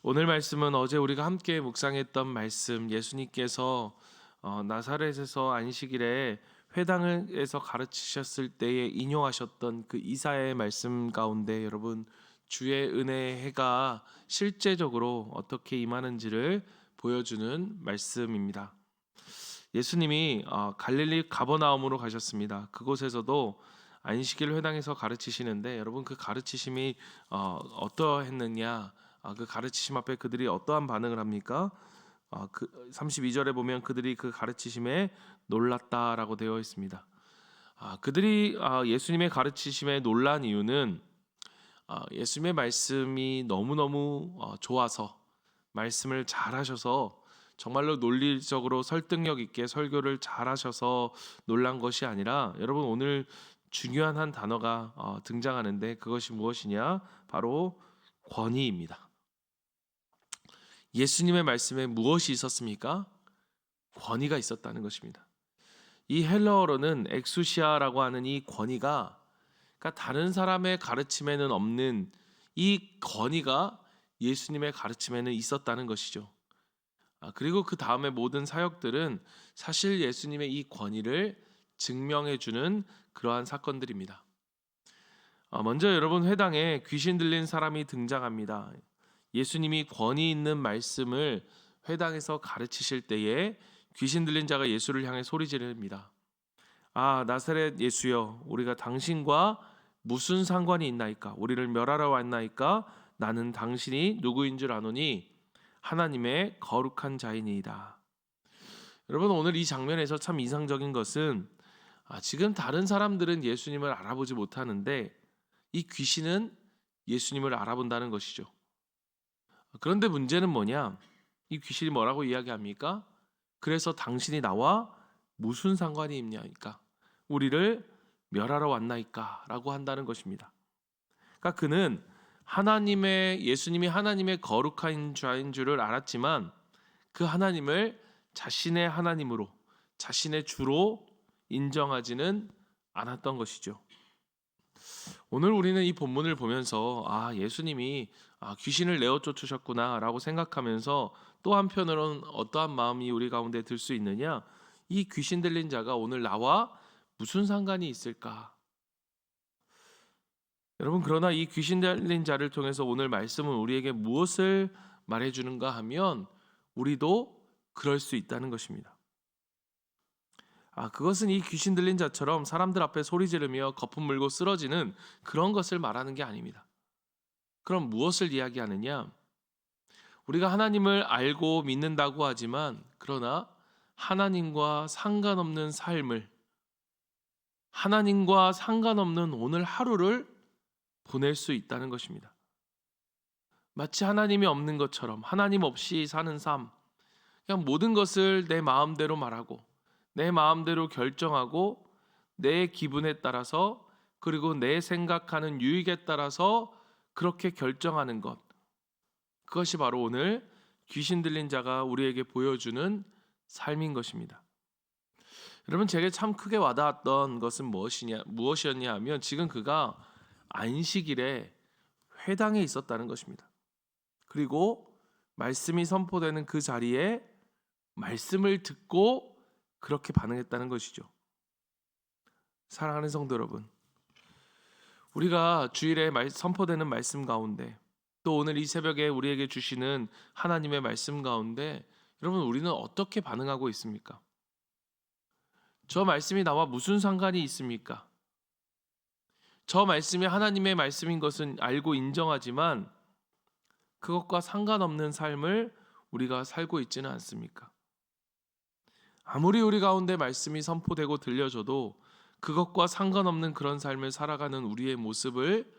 오늘 말씀은 어제 우리가 함께 묵상했던 말씀, 예수님께서 나사렛에서 안식일에 회당에서 가르치셨을 때에 인용하셨던 그 이사야의 말씀 가운데 여러분 주의 은혜의 해가 실제적으로 어떻게 임하는지를 보여주는 말씀입니다. 예수님이 갈릴리 가버나움으로 가셨습니다. 그곳에서도 안식일 회당에서 가르치시는데 여러분 그 가르치심이 어떠했느냐? 그 가르치심 앞에 그들이 어떠한 반응을 합니까? 그 32절에 보면 그들이 그 가르치심에 놀랐다라고 되어 있습니다. 그들이 예수님의 가르치심에 놀란 이유는 예수님의 말씀이 너무너무 좋아서 말씀을 잘하셔서 정말로 논리적으로 설득력 있게 설교를 잘하셔서 놀란 것이 아니라 여러분 오늘 중요한 한 단어가 등장하는데 그것이 무엇이냐? 바로 권위입니다. 예수님의 말씀에 무엇이 있었습니까? 권위가 있었다는 것입니다. 이 헬러어로는 엑수시아라고 하는 이 권위가 그러니까 다른 사람의 가르침에는 없는 이 권위가 예수님의 가르침에는 있었다는 것이죠. 그리고 그 다음에 모든 사역들은 사실 예수님의 이 권위를 증명해주는 그러한 사건들입니다. 먼저 여러분 회당에 귀신 들린 사람이 등장합니다. 예수님이 권위 있는 말씀을 회당에서 가르치실 때에 귀신 들린 자가 예수를 향해 소리 지릅니다. 나사렛 예수여, 우리가 당신과 무슨 상관이 있나이까? 우리를 멸하러 왔나이까? 나는 당신이 누구인 줄 아노니 하나님의 거룩한 자이니이다. 여러분 오늘 이 장면에서 참 인상적인 것은 지금 다른 사람들은 예수님을 알아보지 못하는데 이 귀신은 예수님을 알아본다는 것이죠. 그런데 문제는 뭐냐? 이 귀신이 뭐라고 이야기합니까? 그래서 당신이 나와 무슨 상관이 있냐니까? 우리를 멸하러 왔나이까? 라고 한다는 것입니다. 그러니까 그는 예수님이 하나님의 거룩한 자인 줄을 알았지만 그 하나님을 자신의 하나님으로, 자신의 주로 인정하지는 않았던 것이죠. 오늘 우리는 이 본문을 보면서 예수님이 귀신을 내어 쫓으셨구나라고 생각하면서 또 한편으로는 어떠한 마음이 우리 가운데 들 수 있느냐? 이 귀신 들린 자가 오늘 나와 무슨 상관이 있을까? 여러분 그러나 이 귀신 들린 자를 통해서 오늘 말씀은 우리에게 무엇을 말해주는가 하면 우리도 그럴 수 있다는 것입니다. 그것은 이 귀신 들린 자처럼 사람들 앞에 소리 지르며 거품 물고 쓰러지는 그런 것을 말하는 게 아닙니다. 그럼 무엇을 이야기하느냐? 우리가 하나님을 알고 믿는다고 하지만 그러나 하나님과 상관없는 삶을 하나님과 상관없는 오늘 하루를 보낼 수 있다는 것입니다. 마치 하나님이 없는 것처럼 하나님 없이 사는 삶, 그냥 모든 것을 내 마음대로 말하고 내 마음대로 결정하고 내 기분에 따라서 그리고 내 생각하는 유익에 따라서 그렇게 결정하는 것, 그것이 바로 오늘 귀신 들린 자가 우리에게 보여주는 삶인 것입니다. 여러분 제게 참 크게 와닿았던 것은 무엇이었냐 하면 지금 그가 안식일에 회당에 있었다는 것입니다. 그리고 말씀이 선포되는 그 자리에 말씀을 듣고 그렇게 반응했다는 것이죠. 사랑하는 성도 여러분, 우리가 주일에 선포되는 말씀 가운데 또 오늘 이 새벽에 우리에게 주시는 하나님의 말씀 가운데 여러분 우리는 어떻게 반응하고 있습니까? 저 말씀이 나와 무슨 상관이 있습니까? 저 말씀이 하나님의 말씀인 것은 알고 인정하지만 그것과 상관없는 삶을 우리가 살고 있지는 않습니까? 아무리 우리 가운데 말씀이 선포되고 들려줘도 그것과 상관없는 그런 삶을 살아가는 우리의 모습을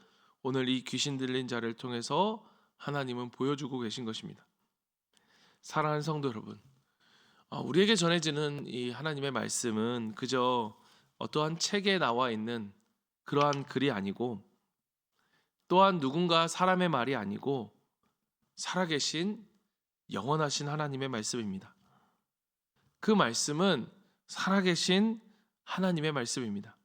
오늘 이 귀신 들린 자를 통해서 하나님은 보여주고 계신 것입니다. 사랑하는 성도 여러분, 우리에게 전해지는 이 하나님의 말씀은 그저 어떠한 책에 나와 있는 그러한 글이 아니고 또한 누군가 사람의 말이 아니고 살아계신 영원하신 하나님의 말씀입니다. 그 말씀은 살아계신 하나님의 말씀입니다.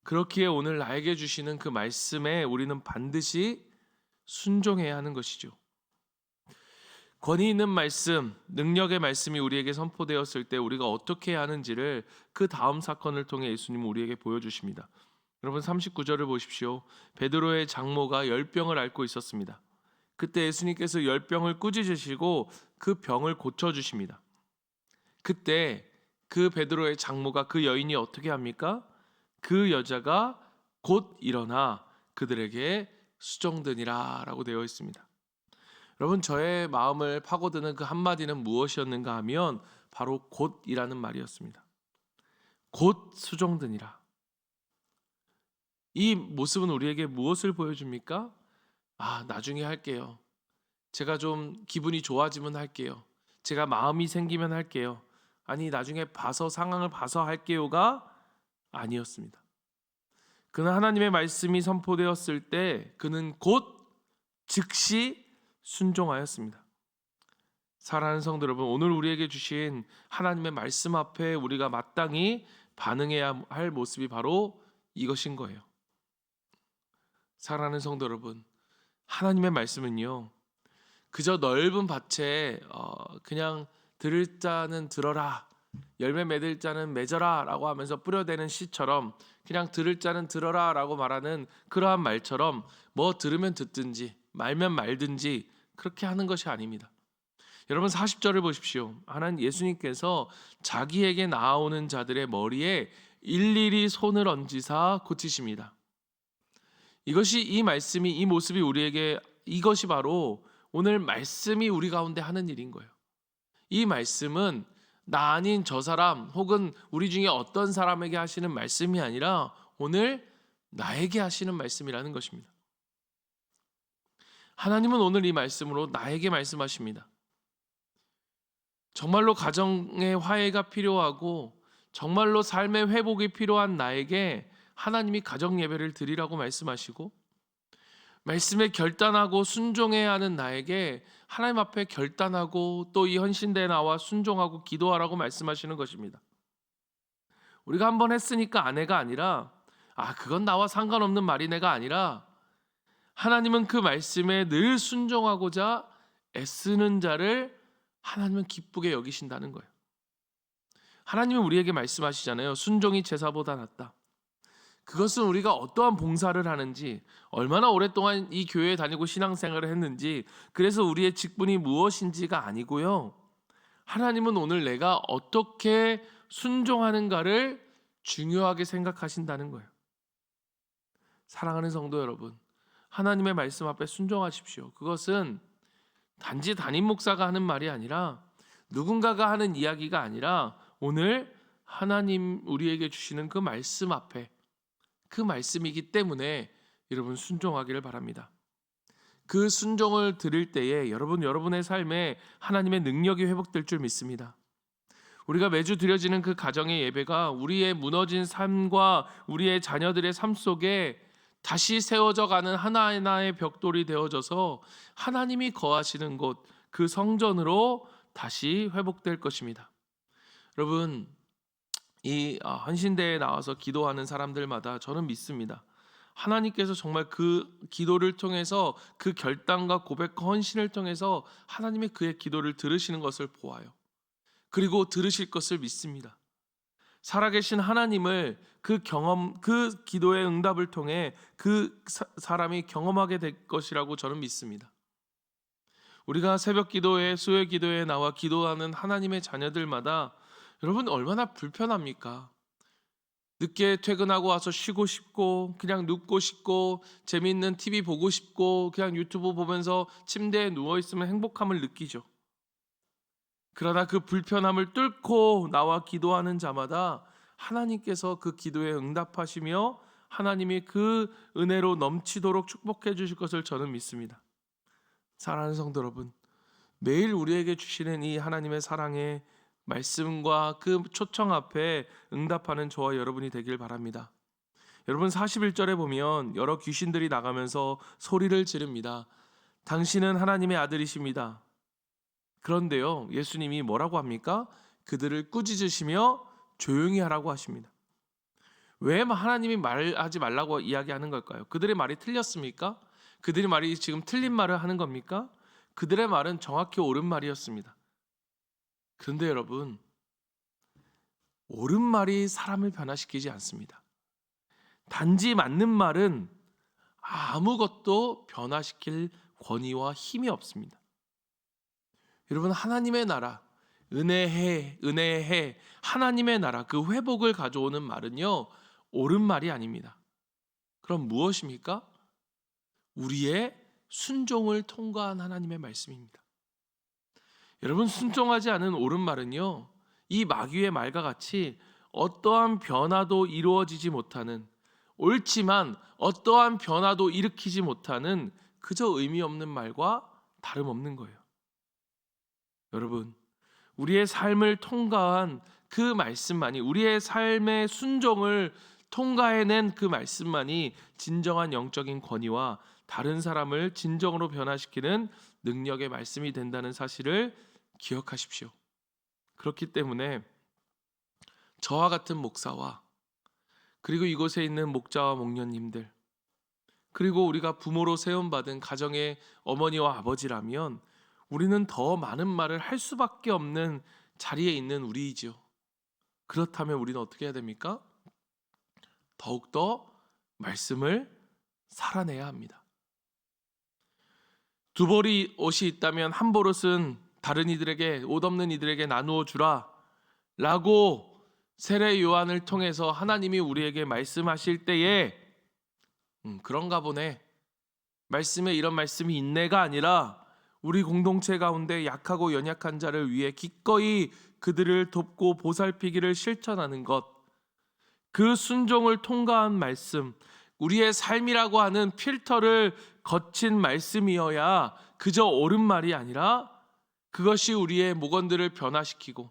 그렇기에 오늘 나에게 주시는 그 말씀에 우리는 반드시 순종해야 하는 것이죠. 권위 있는 말씀, 능력의 말씀이 우리에게 선포되었을 때 우리가 어떻게 해야 하는지를 그 다음 사건을 통해 예수님은 우리에게 보여주십니다. 여러분 39절을 보십시오. 베드로의 장모가 열병을 앓고 있었습니다. 그때 예수님께서 열병을 꾸짖으시고 그 병을 고쳐주십니다. 그때 그 베드로의 장모가 그 여인이 어떻게 합니까? 그 여자가 곧 일어나 그들에게 수종드니라 라고 되어 있습니다. 여러분 저의 마음을 파고드는 그 한마디는 무엇이었는가 하면 바로 곧이라는 말이었습니다. 곧 수종드니라. 이 모습은 우리에게 무엇을 보여줍니까? 나중에 할게요. 제가 좀 기분이 좋아지면 할게요. 제가 마음이 생기면 할게요. 아니 나중에 봐서 상황을 봐서 할게요가 아니었습니다. 그는 하나님의 말씀이 선포되었을 때 그는 곧 즉시 순종하였습니다. 사랑하는 성도 여러분, 오늘 우리에게 주신 하나님의 말씀 앞에 우리가 마땅히 반응해야 할 모습이 바로 이것인 거예요. 사랑하는 성도 여러분, 하나님의 말씀은요 그저 넓은 밭에 그냥 들을 자는 들어라, 열매 맺을 자는 맺어라 라고 하면서 뿌려대는 씨처럼 그냥 들을 자는 들어라 라고 말하는 그러한 말처럼 뭐 들으면 듣든지 말면 말든지 그렇게 하는 것이 아닙니다. 여러분 40절을 보십시오. 하나님 예수님께서 자기에게 나아오는 자들의 머리에 일일이 손을 얹으사 고치십니다. 이것이 이 말씀이 이 모습이 우리에게 이것이 바로 오늘 말씀이 우리 가운데 하는 일인 거예요. 이 말씀은 나 아닌 저 사람 혹은 우리 중에 어떤 사람에게 하시는 말씀이 아니라 오늘 나에게 하시는 말씀이라는 것입니다. 하나님은 오늘 이 말씀으로 나에게 말씀하십니다. 정말로 가정의 화해가 필요하고 정말로 삶의 회복이 필요한 나에게 하나님이 가정 예배를 드리라고 말씀하시고 말씀에 결단하고 순종해야 하는 나에게 하나님 앞에 결단하고 또 이 헌신대에 나와 순종하고 기도하라고 말씀하시는 것입니다. 우리가 한번 했으니까 아내가 아니라 그건 나와 상관없는 말이네가 아니라 하나님은 그 말씀에 늘 순종하고자 애쓰는 자를 하나님은 기쁘게 여기신다는 거예요. 하나님은 우리에게 말씀하시잖아요. 순종이 제사보다 낫다. 그것은 우리가 어떠한 봉사를 하는지, 얼마나 오랫동안 이 교회에 다니고 신앙생활을 했는지, 그래서 우리의 직분이 무엇인지가 아니고요. 하나님은 오늘 내가 어떻게 순종하는가를 중요하게 생각하신다는 거예요. 사랑하는 성도 여러분, 하나님의 말씀 앞에 순종하십시오. 그것은 단지 담임 목사가 하는 말이 아니라 누군가가 하는 이야기가 아니라 오늘 하나님 우리에게 주시는 그 말씀 앞에 그 말씀이기 때문에 여러분 순종하기를 바랍니다. 그 순종을 들을 때에 여러분의 삶에 하나님의 능력이 회복될 줄 믿습니다. 우리가 매주 드려지는 그 가정의 예배가 우리의 무너진 삶과 우리의 자녀들의 삶 속에 다시 세워져 가는 하나하나의 벽돌이 되어져서 하나님이 거하시는 곳, 그 성전으로 다시 회복될 것입니다. 여러분, 이 헌신대에 나와서 기도하는 사람들마다 저는 믿습니다. 하나님께서 정말 그 기도를 통해서 그 결단과 고백과 헌신을 통해서 하나님의 그의 기도를 들으시는 것을 보아요. 그리고 들으실 것을 믿습니다. 살아계신 하나님을 그 경험, 그 기도의 응답을 통해 그 사람이 경험하게 될 것이라고 저는 믿습니다. 우리가 새벽 기도회, 수요 기도회에 나와 기도하는 하나님의 자녀들마다 여러분 얼마나 불편합니까? 늦게 퇴근하고 와서 쉬고 싶고 그냥 눕고 싶고 재미있는 TV 보고 싶고 그냥 유튜브 보면서 침대에 누워있으면 행복함을 느끼죠. 그러나 그 불편함을 뚫고 나와 기도하는 자마다 하나님께서 그 기도에 응답하시며 하나님이 그 은혜로 넘치도록 축복해 주실 것을 저는 믿습니다. 사랑하는 성도 여러분, 매일 우리에게 주시는 이 하나님의 사랑의 말씀과 그 초청 앞에 응답하는 저와 여러분이 되길 바랍니다. 여러분 41절에 보면 여러 귀신들이 나가면서 소리를 지릅니다. 당신은 하나님의 아들이십니다. 그런데요, 예수님이 뭐라고 합니까? 그들을 꾸짖으시며 조용히 하라고 하십니다. 왜 하나님이 말하지 말라고 이야기하는 걸까요? 그들의 말이 틀렸습니까? 그들의 말이 지금 틀린 말을 하는 겁니까? 그들의 말은 정확히 옳은 말이었습니다. 그런데 여러분, 옳은 말이 사람을 변화시키지 않습니다. 단지 맞는 말은 아무것도 변화시킬 권위와 힘이 없습니다. 여러분, 하나님의 나라, 은혜의 해, 하나님의 나라, 그 회복을 가져오는 말은요, 옳은 말이 아닙니다. 그럼 무엇입니까? 우리의 순종을 통과한 하나님의 말씀입니다. 여러분, 순종하지 않은 옳은 말은요, 이 마귀의 말과 같이 어떠한 변화도 이루어지지 못하는, 옳지만 어떠한 변화도 일으키지 못하는 그저 의미 없는 말과 다름없는 거예요. 여러분, 우리의 삶을 통과한 그 말씀만이, 우리의 삶의 순종을 통과해낸 그 말씀만이 진정한 영적인 권위와 다른 사람을 진정으로 변화시키는 능력의 말씀이 된다는 사실을 기억하십시오. 그렇기 때문에 저와 같은 목사와, 그리고 이곳에 있는 목자와 목녀님들, 그리고 우리가 부모로 세움받은 가정의 어머니와 아버지라면 우리는 더 많은 말을 할 수밖에 없는 자리에 있는 우리이죠. 그렇다면 우리는 어떻게 해야 됩니까? 더욱더 말씀을 살아내야 합니다. 두 벌이 옷이 있다면 한 벌옷은 다른 이들에게, 옷 없는 이들에게 나누어 주라 라고 세례 요한을 통해서 하나님이 우리에게 말씀하실 때에 그런가 보네, 말씀에 이런 말씀이 있네가 아니라 우리 공동체 가운데 약하고 연약한 자를 위해 기꺼이 그들을 돕고 보살피기를 실천하는 것, 그 순종을 통과한 말씀, 우리의 삶이라고 하는 필터를 거친 말씀이어야 그저 옳은 말이 아니라 그것이 우리의 목원들을 변화시키고,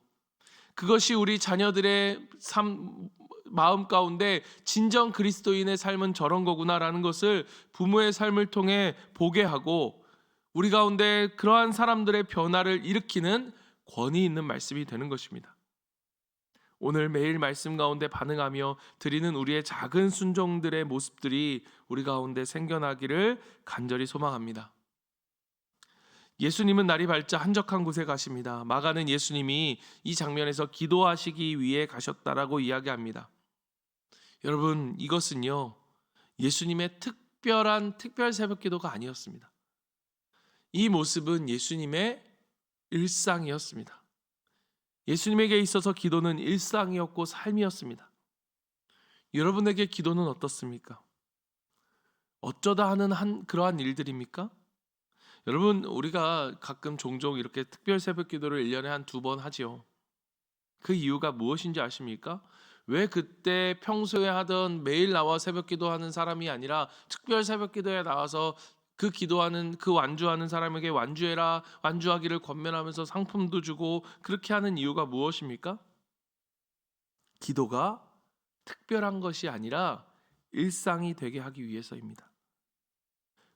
그것이 우리 자녀들의 마음 가운데 진정 그리스도인의 삶은 저런 거구나라는 것을 부모의 삶을 통해 보게 하고, 우리 가운데 그러한 사람들의 변화를 일으키는 권위 있는 말씀이 되는 것입니다. 오늘 매일 말씀 가운데 반응하며 드리는 우리의 작은 순종들의 모습들이 우리 가운데 생겨나기를 간절히 소망합니다. 예수님은 날이 밝자 한적한 곳에 가십니다. 마가는 예수님이 이 장면에서 기도하시기 위해 가셨다라고 이야기합니다. 여러분, 이것은요, 예수님의 특별 새벽 기도가 아니었습니다. 이 모습은 예수님의 일상이었습니다. 예수님에게 있어서 기도는 일상이었고 삶이었습니다. 여러분에게 기도는 어떻습니까? 어쩌다 하는 그러한 일들입니까? 여러분, 우리가 가끔 종종 이렇게 특별 새벽 기도를 1년에 한 2번 하지요. 그 이유가 무엇인지 아십니까? 왜 그때 평소에 하던 매일 나와 새벽 기도하는 사람이 아니라 특별 새벽 기도에 나와서 그 기도하는, 그 완주하는 사람에게 완주해라, 완주하기를 권면하면서 상품도 주고 그렇게 하는 이유가 무엇입니까? 기도가 특별한 것이 아니라 일상이 되게 하기 위해서입니다.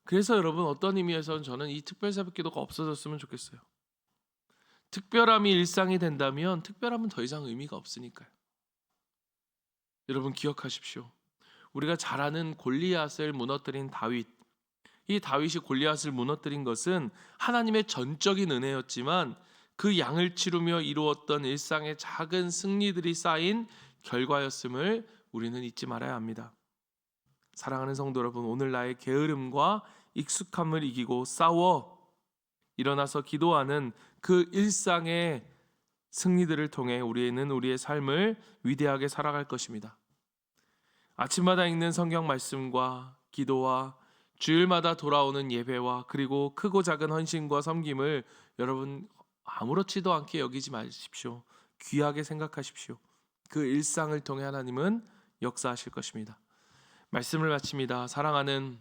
그래서 여러분, 어떤 의미에서는 저는 이 특별 새벽 기도가 없어졌으면 좋겠어요. 특별함이 일상이 된다면 특별함은 더 이상 의미가 없으니까요. 여러분, 기억하십시오. 우리가 잘 아는 골리앗을 무너뜨린 다윗, 이 다윗이 골리앗을 무너뜨린 것은 하나님의 전적인 은혜였지만 그 양을 치르며 이루었던 일상의 작은 승리들이 쌓인 결과였음을 우리는 잊지 말아야 합니다. 사랑하는 성도 여러분, 오늘 나의 게으름과 익숙함을 이기고 싸워 일어나서 기도하는 그 일상의 승리들을 통해 우리는 우리의 삶을 위대하게 살아갈 것입니다. 아침마다 읽는 성경 말씀과 기도와 주일마다 돌아오는 예배와 그리고 크고 작은 헌신과 섬김을 여러분 아무렇지도 않게 여기지 마십시오. 귀하게 생각하십시오. 그 일상을 통해 하나님은 역사하실 것입니다. 말씀을 마칩니다. 사랑하는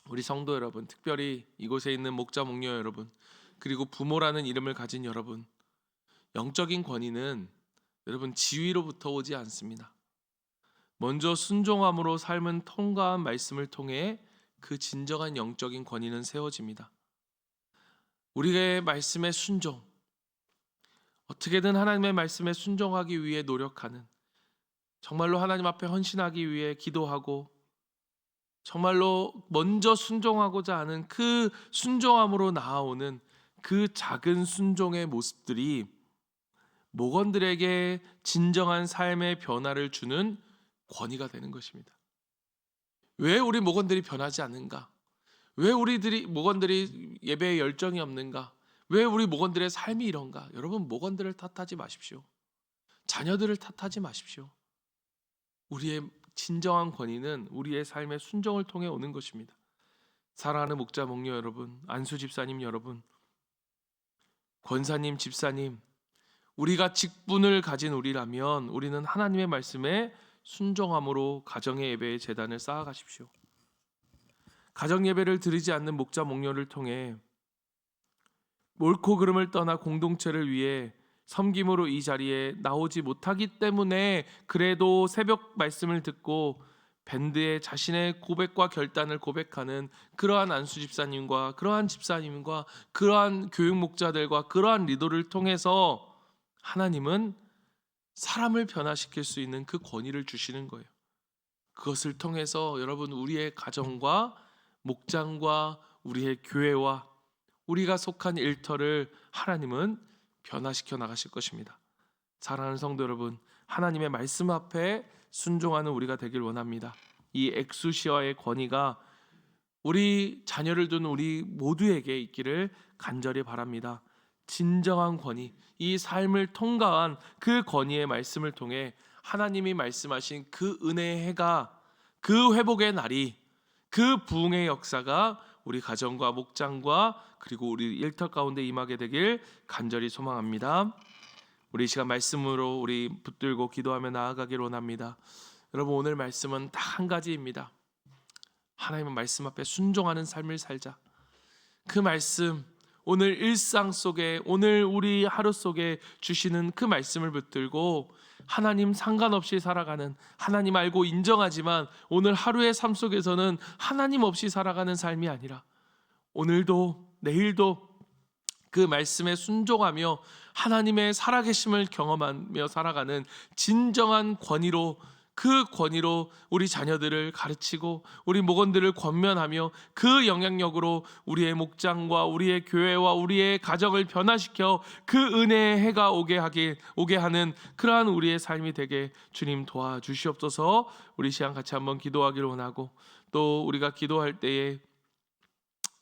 우리 성도 여러분, 특별히 이곳에 있는 목자 목녀 여러분, 그리고 부모라는 이름을 가진 여러분, 영적인 권위는 여러분 지위로부터 오지 않습니다. 먼저 순종함으로 삶은 통과한 말씀을 통해 그 진정한 영적인 권위는 세워집니다. 우리의 말씀에 순종, 어떻게든 하나님의 말씀에 순종하기 위해 노력하는, 정말로 하나님 앞에 헌신하기 위해 기도하고 정말로 먼저 순종하고자 하는 그 순종함으로 나아오는 그 작은 순종의 모습들이 목원들에게 진정한 삶의 변화를 주는 권위가 되는 것입니다. 왜 우리 목원들이 변하지 않는가? 왜 우리들이 목원들이 예배에 열정이 없는가? 왜 우리 목원들의 삶이 이런가? 여러분, 목원들을 탓하지 마십시오. 자녀들을 탓하지 마십시오. 우리의 진정한 권위는 우리의 삶의 순종을 통해 오는 것입니다. 사랑하는 목자 목녀 여러분, 안수 집사님 여러분, 권사님 집사님, 우리가 직분을 가진 우리라면 우리는 하나님의 말씀에 순종함으로 가정의 예배의 제단을 쌓아가십시오. 가정 예배를 드리지 않는 목자 목녀를 통해 옳고 그름을 떠나 공동체를 위해 섬김으로 이 자리에 나오지 못하기 때문에 그래도 새벽 말씀을 듣고 밴드에 자신의 고백과 결단을 고백하는 그러한 안수 집사님과 그러한 집사님과 그러한 교육 목자들과 그러한 리더를 통해서 하나님은 사람을 변화시킬 수 있는 그 권위를 주시는 거예요. 그것을 통해서 여러분, 우리의 가정과 목장과 우리의 교회와 우리가 속한 일터를 하나님은 변화시켜 나가실 것입니다. 사랑하는 성도 여러분, 하나님의 말씀 앞에 순종하는 우리가 되길 원합니다. 이 엑수시아의 권위가 우리 자녀를 둔 우리 모두에게 있기를 간절히 바랍니다. 진정한 권위, 이 삶을 통과한 그 권위의 말씀을 통해 하나님이 말씀하신 그 은혜의 해가, 그 회복의 날이, 그 부흥의 역사가 우리 가정과 목장과 그리고 우리 일터 가운데 임하게 되길 간절히 소망합니다. 우리 이 시간 말씀으로 우리 붙들고 기도하며 나아가길 원합니다. 여러분, 오늘 말씀은 딱 한 가지입니다. 하나님의 말씀 앞에 순종하는 삶을 살자. 그 말씀, 오늘 일상 속에, 오늘 우리 하루 속에 주시는 그 말씀을 붙들고 하나님 상관없이 살아가는, 하나님 알고 인정하지만 오늘 하루의 삶 속에서는 하나님 없이 살아가는 삶이 아니라 오늘도 내일도 그 말씀에 순종하며 하나님의 살아계심을 경험하며 살아가는 진정한 권위로, 그 권위로 우리 자녀들을 가르치고 우리 목원들을 권면하며 그 영향력으로 우리의 목장과 우리의 교회와 우리의 가정을 변화시켜 그 은혜의 해가 오게 하는 그러한 우리의 삶이 되게 주님 도와주시옵소서. 우리 시간 같이 한번 기도하기를 원하고, 또 우리가 기도할 때에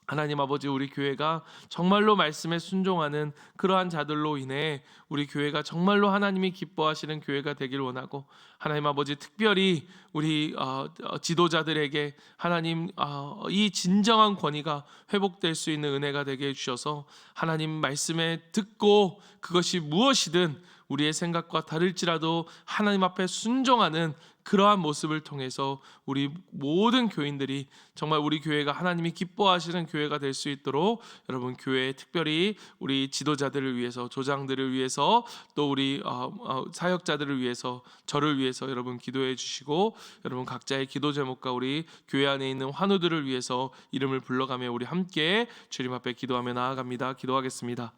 하나님 아버지, 우리 교회가 정말로 말씀에 순종하는 그러한 자들로 인해 우리 교회가 정말로 하나님이 기뻐하시는 교회가 되길 원하고, 하나님 아버지, 특별히 우리 지도자들에게 하나님 이 진정한 권위가 회복될 수 있는 은혜가 되게 해주셔서 하나님 말씀에 듣고 그것이 무엇이든 우리의 생각과 다를지라도 하나님 앞에 순종하는 그러한 모습을 통해서 우리 모든 교인들이 정말 우리 교회가 하나님이 기뻐하시는 교회가 될 수 있도록 여러분, 교회에 특별히 우리 지도자들을 위해서, 조장들을 위해서, 또 우리 사역자들을 위해서, 저를 위해서 여러분 기도해 주시고, 여러분 각자의 기도 제목과 우리 교회 안에 있는 환우들을 위해서 이름을 불러가며 우리 함께 주님 앞에 기도하며 나아갑니다. 기도하겠습니다.